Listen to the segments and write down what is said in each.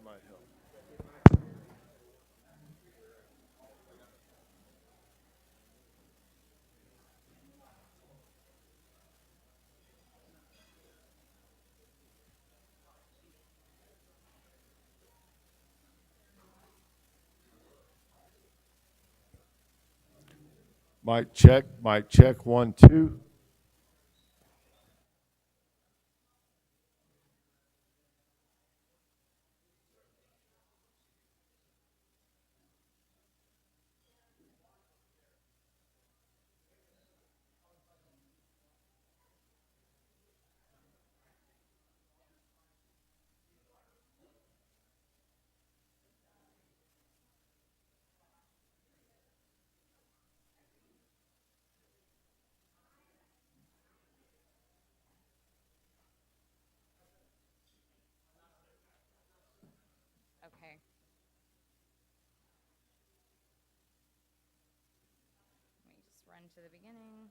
might help. Mic check, 1, 2. Okay. Let me just run to the beginning.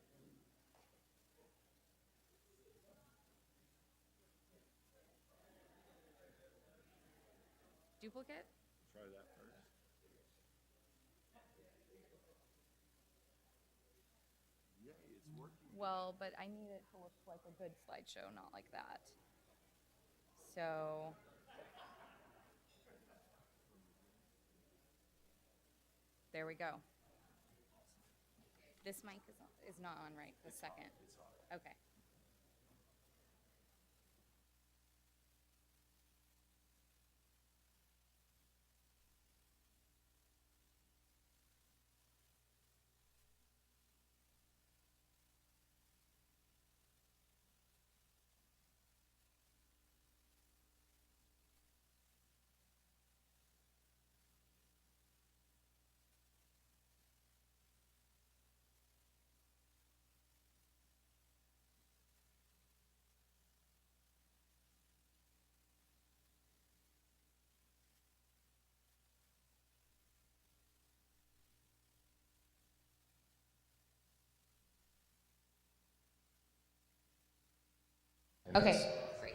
Duplicate? Try that first. Yay, it's working. Well, but I need it to look like a good slideshow, not like that. So, there we go. This mic is not on, right? The second. Okay. Okay. Great.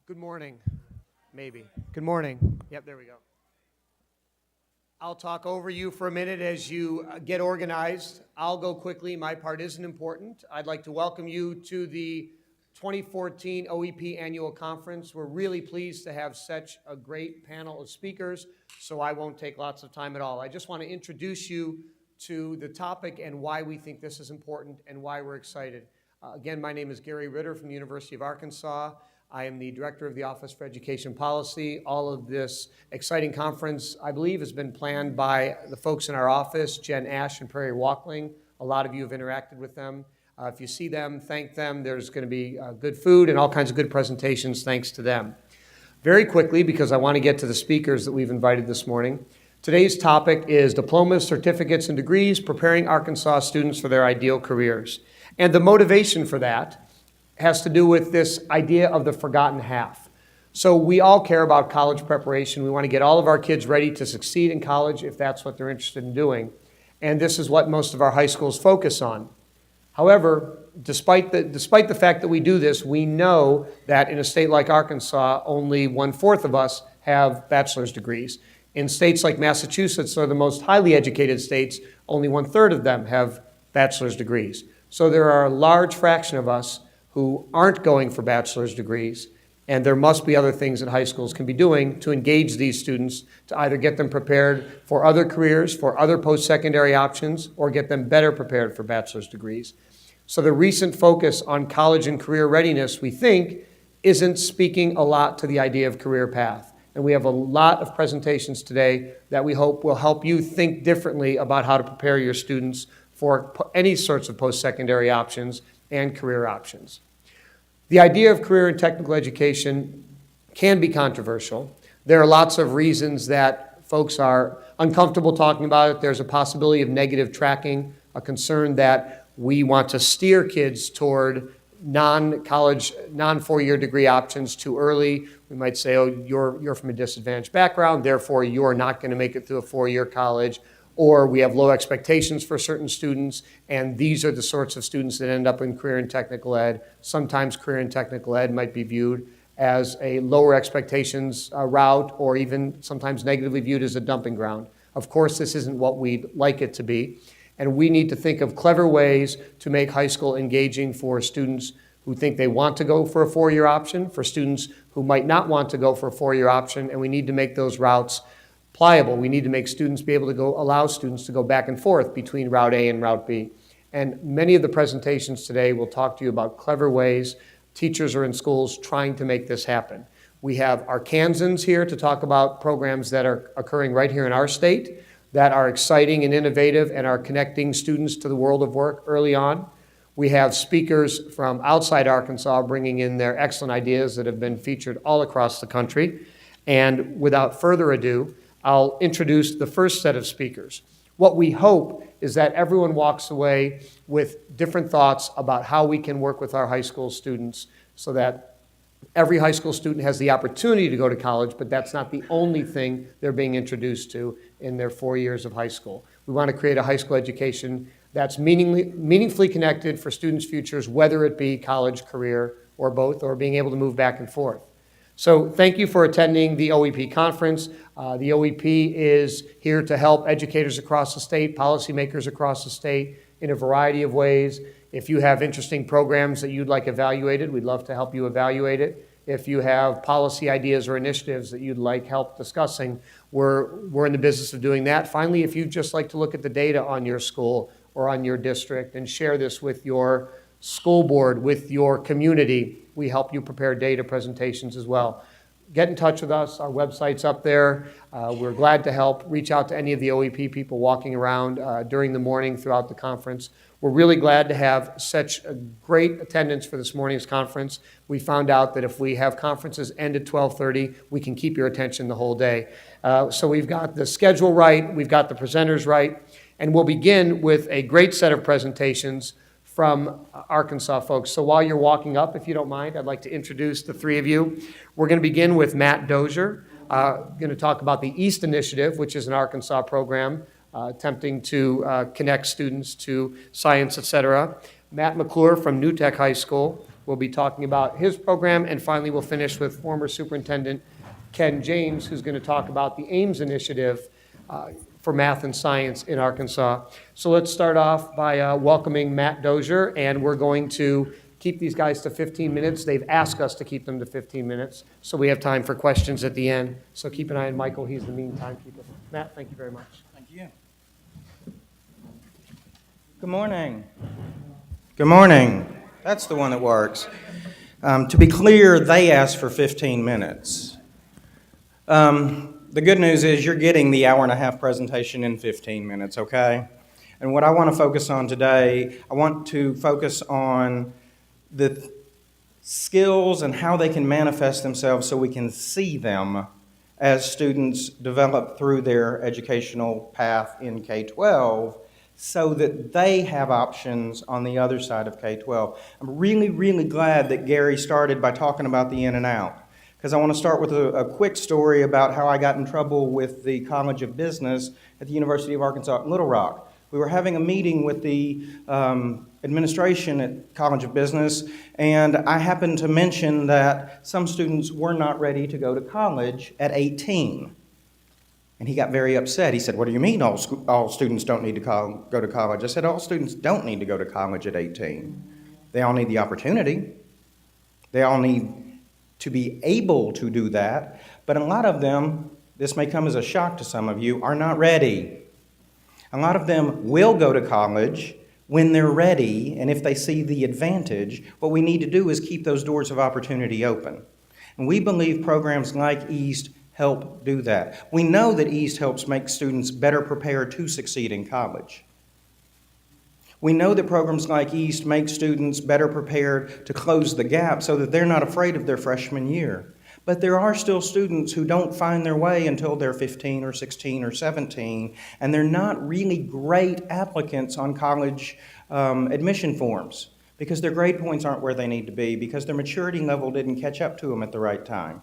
Good morning, maybe. Good morning. Yep, there we go. I'll talk over you for a minute as you get organized. I'll go quickly. My part isn't important. I'd like to welcome you to the 2014 OEP Annual Conference. We're really pleased to have such a great panel of speakers, so I won't take lots of time at all. I just want to introduce you to the topic and why we think this is important and why we're excited. Again, my name is Gary Ritter from the University of Arkansas. I am the Director of the Office for Education Policy. All of this exciting conference, I believe, has been planned by the folks in our office, Jen Ash and Prairie Walkling. A lot of you have interacted with them. If you see them, thank them. There's going to be good food and all kinds of good presentations thanks to them. Very quickly, because I want to get to the speakers that we've invited this morning, today's topic is Diplomas, Certificates, and Degrees, Preparing Arkansas Students for Their Ideal Careers. And the motivation for that has to do with this idea of the forgotten half. So we all care about college preparation. We want to get all of our kids ready to succeed in college if that's what they're interested in doing. And this is what most of our high schools focus on. However, despite the fact that we do this, we know that in a state like Arkansas, only 1/4 of us have bachelor's degrees. In states like Massachusetts, that are the most highly educated states, only 1/3 of them have bachelor's degrees. So there are a large fraction of us who aren't going for bachelor's degrees, and there must be other things that high schools can be doing to engage these students, to either get them prepared for other careers, for other post-secondary options, or get them better prepared for bachelor's degrees. So the recent focus on college and career readiness, we think, isn't speaking a lot to the idea of career path. And we have a lot of presentations today that we hope will help you think differently about how to prepare your students for any sorts of post-secondary options and career options. The idea of career and technical education can be controversial. There are lots of reasons that folks are uncomfortable talking about it. There's a possibility of negative tracking, a concern that we want to steer kids toward non-college, non-4-year degree options too early. We might say, oh, you're from a disadvantaged background, therefore you're not going to make it through a 4-year college. Or we have low expectations for certain students, and these are the sorts of students that end up in career and technical ed. Sometimes career and technical ed might be viewed as a lower expectations route, or even sometimes negatively viewed as a dumping ground. Of course, this isn't what we'd like it to be, and we need to think of clever ways to make high school engaging for students who think they want to go for a 4-year option, for students who might not want to go for a 4-year option, and we need to make those routes pliable. We need to make students be able to allow students to go back and forth between Route A and Route B. And many of the presentations today will talk to you about clever ways teachers are in schools trying to make this happen. We have Arkansans here to talk about programs that are occurring right here in our state that are exciting and innovative and are connecting students to the world of work early on. We have speakers from outside Arkansas bringing in their excellent ideas that have been featured all across the country. And without further ado, I'll introduce the first set of speakers. What we hope is that everyone walks away with different thoughts about how we can work with our high school students so that every high school student has the opportunity to go to college, but that's not the only thing they're being introduced to in their 4 years of high school. We want to create a high school education that's meaningfully connected for students' futures, whether it be college, career, or both, or being able to move back and forth. So thank you for attending the OEP conference. The OEP is here to help educators across the state, policymakers across the state in a variety of ways. If you have interesting programs that you'd like evaluated, we'd love to help you evaluate it. If you have policy ideas or initiatives that you'd like help discussing, we're in the business of doing that. Finally, if you'd just like to look at the data on your school or on your district and share this with your school board, with your community, we help you prepare data presentations as well. Get in touch with us. Our website's up there. We're glad to help. Reach out to any of the OEP people walking around during the morning throughout the conference. We're really glad to have such a great attendance for this morning's conference. We found out that if we have conferences end at 12:30, we can keep your attention the whole day. So we've got the schedule right, we've got the presenters right, and we'll begin with a great set of presentations from Arkansas folks. So while you're walking up, if you don't mind, I'd like to introduce the three of you. We're going to begin with Matt Dozier, going to talk about the EAST Initiative, which is an Arkansas program attempting to connect students to science, etc. Matt McClure from New Tech High School will be talking about his program, and finally we'll finish with former Superintendent Ken James, who's going to talk about the AIMS Initiative for math and science in Arkansas. So let's start off by welcoming Matt Dozier, and we're going to keep these guys to 15 minutes. They've asked us to keep them to 15 minutes, so we have time for questions at the end. So keep an eye on Michael. He's the mean timekeeper. Matt, thank you very much. Thank you. Good morning. Good morning. That's the one that works. To be clear, they asked for 15 minutes. The good news is you're getting the hour-and-a-half presentation in 15 minutes, okay? And what I want to focus on today, I want to focus on the skills and how they can manifest themselves so we can see them as students develop through their educational path in K-12 so that they have options on the other side of K-12. I'm really, really glad that Gary started by talking about the in and out, because I want to start with a quick story about how I got in trouble with the College of Business at the University of Arkansas at Little Rock. We were having a meeting with the administration at College of Business, and I happened to mention that some students were not ready to go to college at 18. And he got very upset. He said, "What do you mean all students don't need to go to college?" I said, "All students don't need to go to college at 18. They all need the opportunity. They all need to be able to do that. But a lot of them, this may come as a shock to some of you, are not ready. A lot of them will go to college when they're ready, and if they see the advantage. What we need to do is keep those doors of opportunity open. And we believe programs like EAST help do that. We know that EAST helps make students better prepared to succeed in college. We know that programs like EAST make students better prepared to close the gap so that they're not afraid of their freshman year. But there are still students who don't find their way until they're 15 or 16 or 17, and they're not really great applicants on college admission forms because their grade points aren't where they need to be, because their maturity level didn't catch up to them at the right time.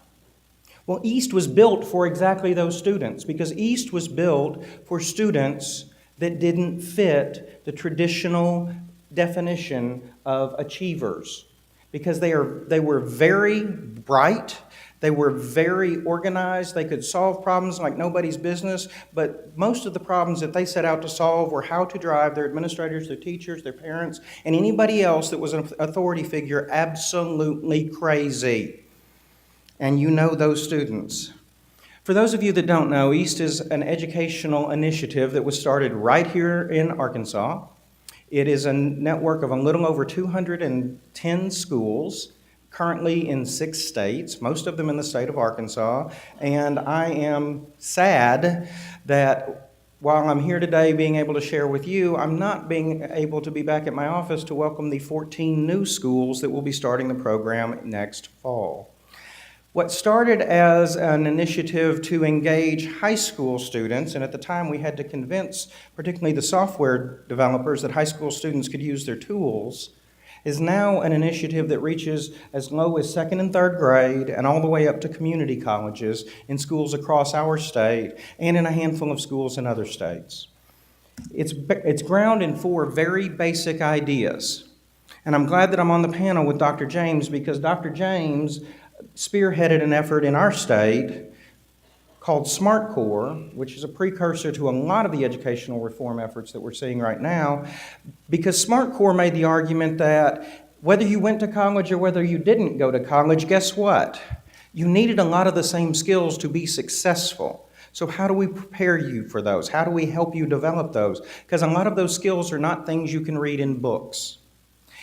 Well, EAST was built for exactly those students, because EAST was built for students that didn't fit the traditional definition of achievers, because they were very bright, they were very organized, they could solve problems like nobody's business, but most of the problems that they set out to solve were how to drive their administrators, their teachers, their parents, and anybody else that was an authority figure absolutely crazy. And you know those students. For those of you that don't know, EAST is an educational initiative that was started right here in Arkansas. It is a network of a little over 210 schools, currently in 6 states, most of them in the state of Arkansas. And I am sad that while I'm here today being able to share with you, I'm not being able to be back at my office to welcome the 14 new schools that will be starting the program next fall. What started as an initiative to engage high school students, and at the time we had to convince particularly the software developers that high school students could use their tools, is now an initiative that reaches as low as 2nd and 3rd grade and all the way up to community colleges in schools across our state and in a handful of schools in other states. It's grounded in 4 very basic ideas. And I'm glad that I'm on the panel with Dr. James, because Dr. James spearheaded an effort in our state called SmartCore, which is a precursor to a lot of the educational reform efforts that we're seeing right now, because SmartCore made the argument that whether you went to college or whether you didn't go to college, guess what? You needed a lot of the same skills to be successful. So how do we prepare you for those? How do we help you develop those? Because a lot of those skills are not things you can read in books.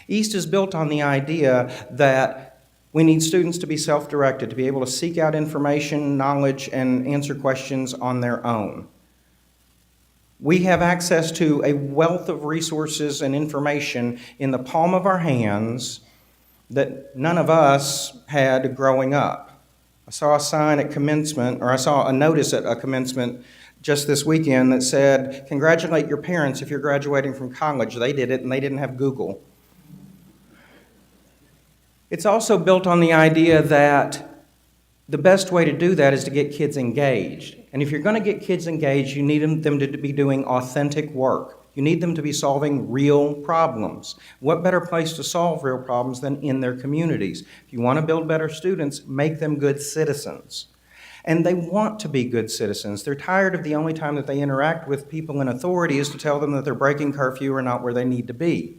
EAST is built on the idea that we need students to be self-directed, to be able to seek out information, knowledge, and answer questions on their own. We have access to a wealth of resources and information in the palm of our hands that none of us had growing up. I saw a sign at commencement, or I saw a notice at a commencement just this weekend that said, "Congratulate your parents if you're graduating from college." They did it, and they didn't have Google. It's also built on the idea that the best way to do that is to get kids engaged. And if you're going to get kids engaged, you need them to be doing authentic work. You need them to be solving real problems. What better place to solve real problems than in their communities? If you want to build better students, make them good citizens. And they want to be good citizens. They're tired of the only time that they interact with people in authority is to tell them that they're breaking curfew or not where they need to be.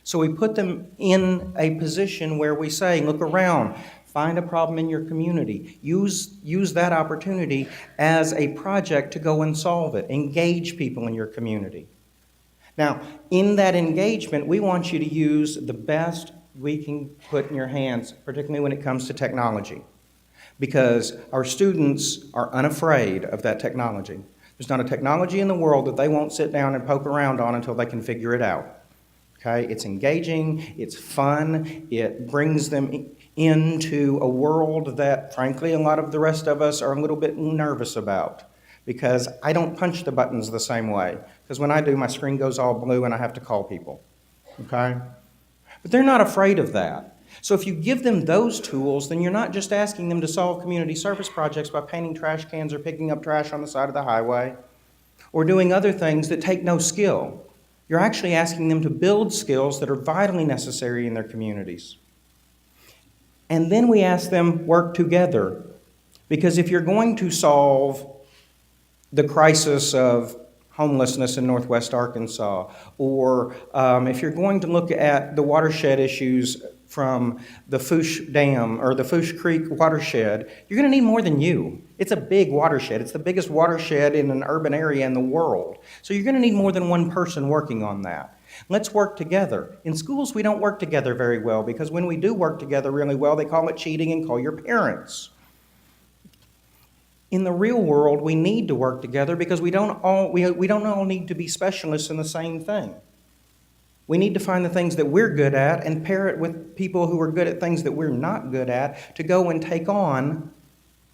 So we put them in a position where we say, look around, find a problem in your community. Use that opportunity as a project to go and solve it. Engage people in your community. Now, in that engagement, we want you to use the best we can put in your hands, particularly when it comes to technology, because our students are unafraid of that technology. There's not a technology in the world that they won't sit down and poke around on until they can figure it out. Okay? It's engaging, it's fun, it brings them into a world that, frankly, a lot of the rest of us are a little bit nervous about, because I don't punch the buttons the same way. Because when I do, my screen goes all blue and I have to call people. Okay? But they're not afraid of that. So if you give them those tools, then you're not just asking them to solve community service projects by painting trash cans or picking up trash on the side of the highway or doing other things that take no skill. You're actually asking them to build skills that are vitally necessary in their communities. And then we ask them work together. Because if you're going to solve the crisis of homelessness in Northwest Arkansas, or if you're going to look at the watershed issues from the Fouche Dam or the Fouche Creek watershed, you're going to need more than you. It's a big watershed. It's the biggest watershed in an urban area in the world. So you're going to need more than one person working on that. Let's work together. In schools, we don't work together very well because when we do work together really well, they call it cheating and call your parents. In the real world, we need to work together because we don't all need to be specialists in the same thing. We need to find the things that we're good at and pair it with people who are good at things that we're not good at to go and take on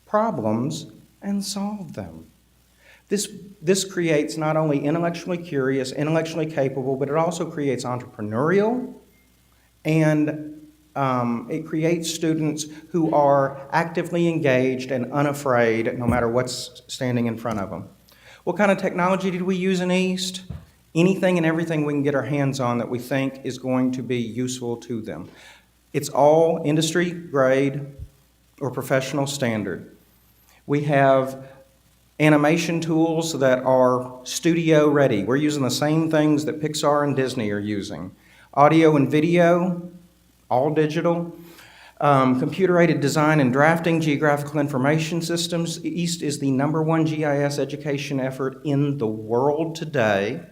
problems and solve them. This creates not only intellectually curious, intellectually capable, but it also creates entrepreneurial, and it creates students who are actively engaged and unafraid no matter what's standing in front of them. What kind of technology did we use in East? Anything and everything we can get our hands on that we think is going to be useful to them. It's all industry grade or professional standard. We have animation tools that are studio ready. We're using the same things that Pixar and Disney are using. Audio and video, all digital. Computer-aided design and drafting, geographical information systems. East is the #1 GIS education effort in the world today.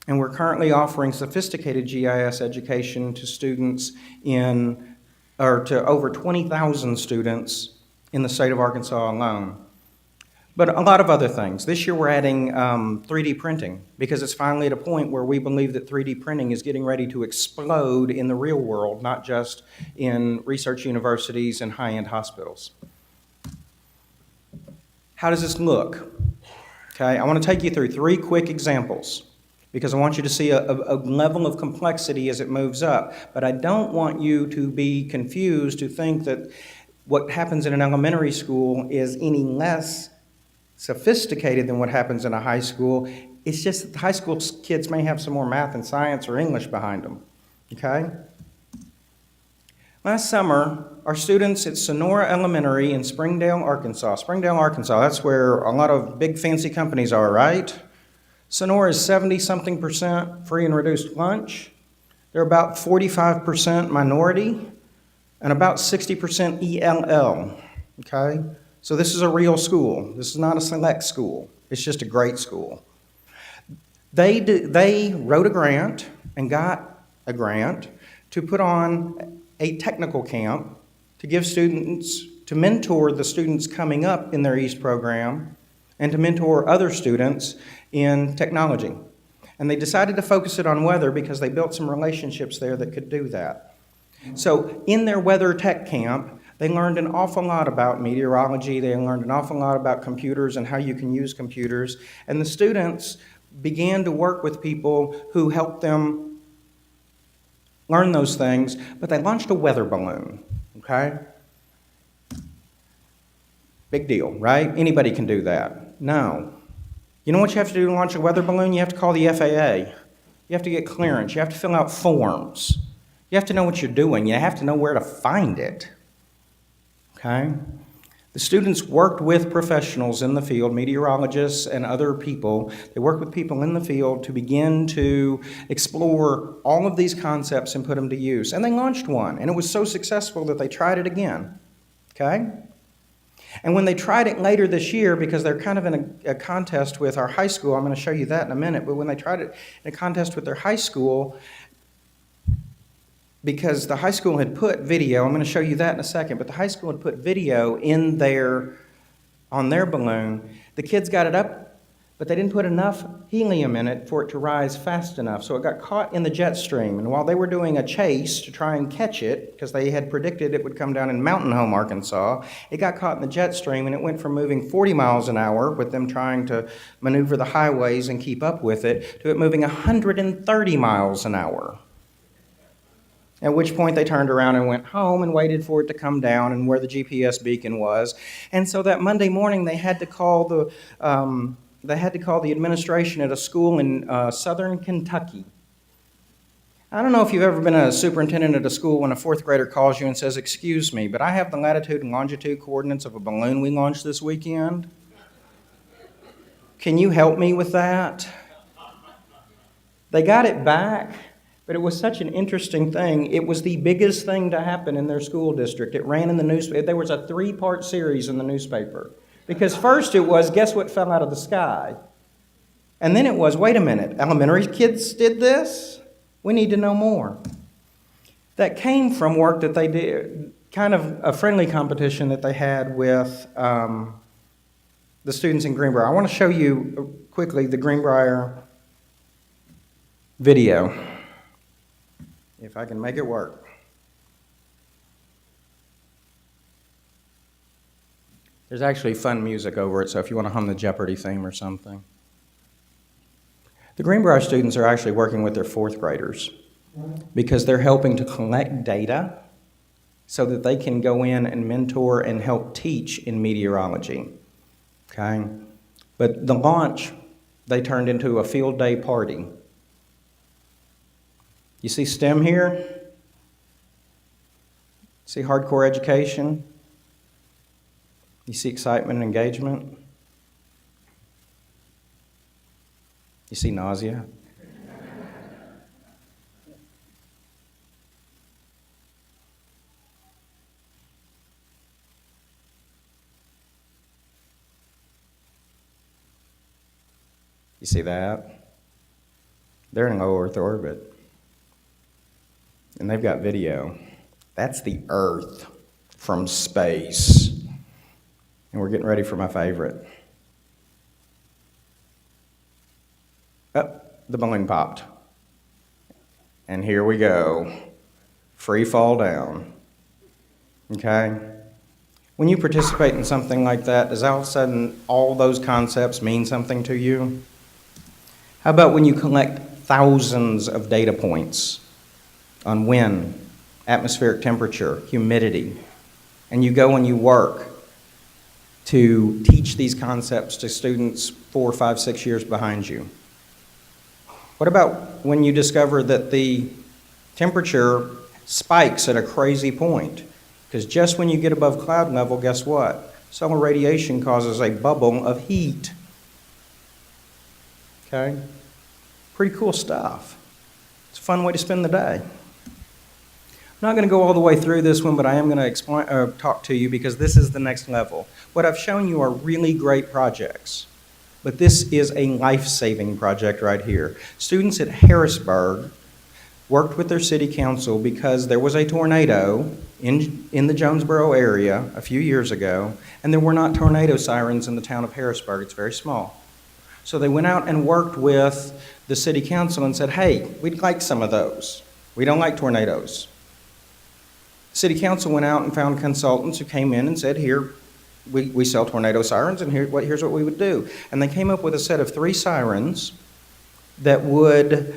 And we're currently offering sophisticated GIS education to students to over 20,000 students in the state of Arkansas alone. But a lot of other things. This year we're adding 3D printing because it's finally at a point where we believe that 3D printing is getting ready to explode in the real world, not just in research universities and high-end hospitals. How does this look? Okay, I want to take you through 3 quick examples because I want you to see a level of complexity as it moves up. But I don't want you to be confused to think that what happens in an elementary school is any less sophisticated than what happens in a high school. It's just that the high school kids may have some more math and science or English behind them, okay? Last summer, our students at Sonora Elementary in Springdale, Arkansas. Springdale, Arkansas, that's where a lot of big fancy companies are, right? Sonora is 70-something% free and reduced lunch. They're about 45% minority and about 60% ELL, okay? So this is a real school. This is not a select school. It's just a great school. They wrote a grant and got a grant to put on a technical camp to give students, to mentor the students coming up in their East program and to mentor other students in technology. And they decided to focus it on weather because they built some relationships there that could do that. So in their weather tech camp, they learned an awful lot about meteorology. They learned an awful lot about computers and how you can use computers. And the students began to work with people who helped them learn those things, but they launched a weather balloon, okay? Big deal, right? Anybody can do that. No. You know what you have to do to launch a weather balloon? You have to call the FAA. You have to get clearance. You have to fill out forms. You have to know what you're doing. You have to know where to find it. Okay? The students worked with professionals in the field, meteorologists and other people. They worked with people in the field to begin to explore all of these concepts and put them to use. And they launched one, and it was so successful that they tried it again. Okay? And when they tried it later this year, because they're kind of in a contest with our high school, I'm going to show you that in a minute, but when they tried it in a contest with their high school, because the high school had put video, I'm going to show you that in a second, but the high school had put video on their balloon. The kids got it up, but they didn't put enough helium in it for it to rise fast enough. So it got caught in the jet stream. And while they were doing a chase to try and catch it, because they had predicted it would come down in Mountain Home, Arkansas, it got caught in the jet stream, and it went from moving 40 miles an hour with them trying to maneuver the highways and keep up with it, to it moving 130 miles an hour. At which point they turned around and went home and waited for it to come down and where the GPS beacon was. And so that Monday morning they had to call they had to call the administration at a school in southern Kentucky. I don't know if you've ever been a superintendent at a school when a fourth grader calls you and says, "Excuse me, but I have the latitude and longitude coordinates of a balloon we launched this weekend. Can you help me with that?" They got it back, but it was such an interesting thing. It was the biggest thing to happen in their school district. It ran in the newspaper. There was a 3-part series in the newspaper. Because first it was, guess what fell out of the sky? And then it was, wait a minute, elementary kids did this? We need to know more. That came from work that they did, kind of a friendly competition that they had with the students in Greenbrier. I want to show you quickly the Greenbrier video, if I can make it work. There's actually fun music over it, so if you want to hum the Jeopardy theme or something. The Greenbrier students are actually working with their fourth graders because they're helping to collect data so that they can go in and mentor and help teach in meteorology. Okay? But the launch, they turned into a field day party. You see STEM here? See hardcore education? You see excitement and engagement? You see nausea? You see that? They're in low Earth orbit. And they've got video. That's the Earth from space. And we're getting ready for my favorite. Oh, the balloon popped. And here we go. Free fall down. Okay? When you participate in something like that, does all of a sudden all those concepts mean something to you? How about when you collect thousands of data points on wind, atmospheric temperature, humidity, and you go and you work to teach these concepts to students 4, 5, 6 years behind you? What about when you discover that the temperature spikes at a crazy point? Because just when you get above cloud level, guess what? Solar radiation causes a bubble of heat. Okay? Pretty cool stuff. It's a fun way to spend the day. I'm not going to go all the way through this one, but I am going to talk to you because this is the next level. What I've shown you are really great projects, but this is a life-saving project right here. Students at Harrisburg worked with their city council because there was a tornado in the Jonesboro area a few years ago, and there were not tornado sirens in the town of Harrisburg. It's very small. So they went out and worked with the city council and said, hey, we'd like some of those. We don't like tornadoes. City council went out and found consultants who came in and said, here, we sell tornado sirens, and here's what we would do. And they came up with a set of 3 sirens that would,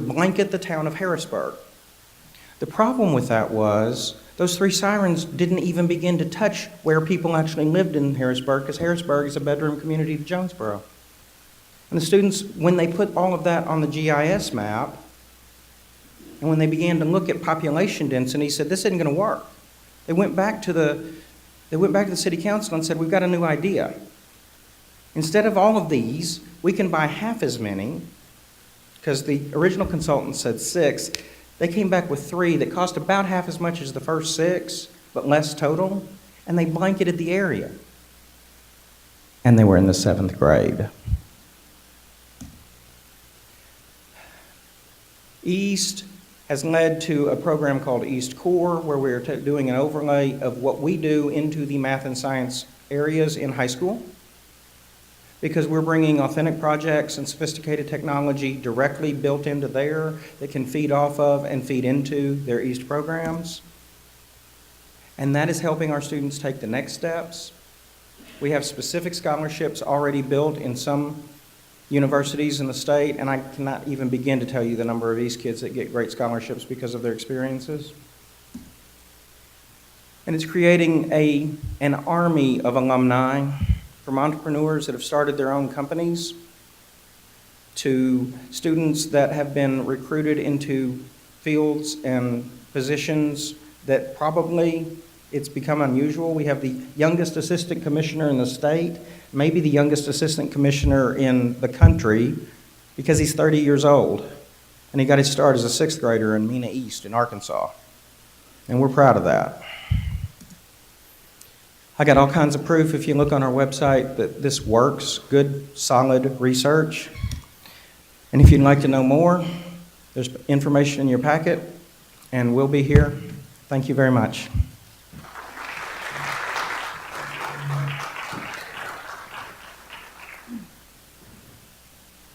blanket the town of Harrisburg. The problem with that was those 3 sirens didn't even begin to touch where people actually lived in Harrisburg, because Harrisburg is a bedroom community to Jonesboro. And the students, when they put all of that on the GIS map, and when they began to look at population density, said, this isn't going to work. They went back to the city council and said, we've got a new idea. Instead of all of these, we can buy half as many, because the original consultant said 6. They came back with 3 that cost about half as much as the first 6, but less total, and they blanketed the area. And they were in the 7th grade. East has led to a program called East Core, where we're doing an overlay of what we do into the math and science areas in high school, because we're bringing authentic projects and sophisticated technology directly built into there that can feed off of and feed into their East programs. And that is helping our students take the next steps. We have specific scholarships already built in some universities in the state, and I cannot even begin to tell you the number of East kids that get great scholarships because of their experiences. And it's creating an army of alumni, from entrepreneurs that have started their own companies to students that have been recruited into fields and positions that probably it's become unusual. We have the youngest assistant commissioner in the state, maybe the youngest assistant commissioner in the country, because he's 30 years old. And he got his start as a sixth grader in Mena East in Arkansas. And we're proud of that. I got all kinds of proof, if you look on our website, that this works. Good, solid research. And if you'd like to know more, there's information in your packet, and we'll be here. Thank you very much.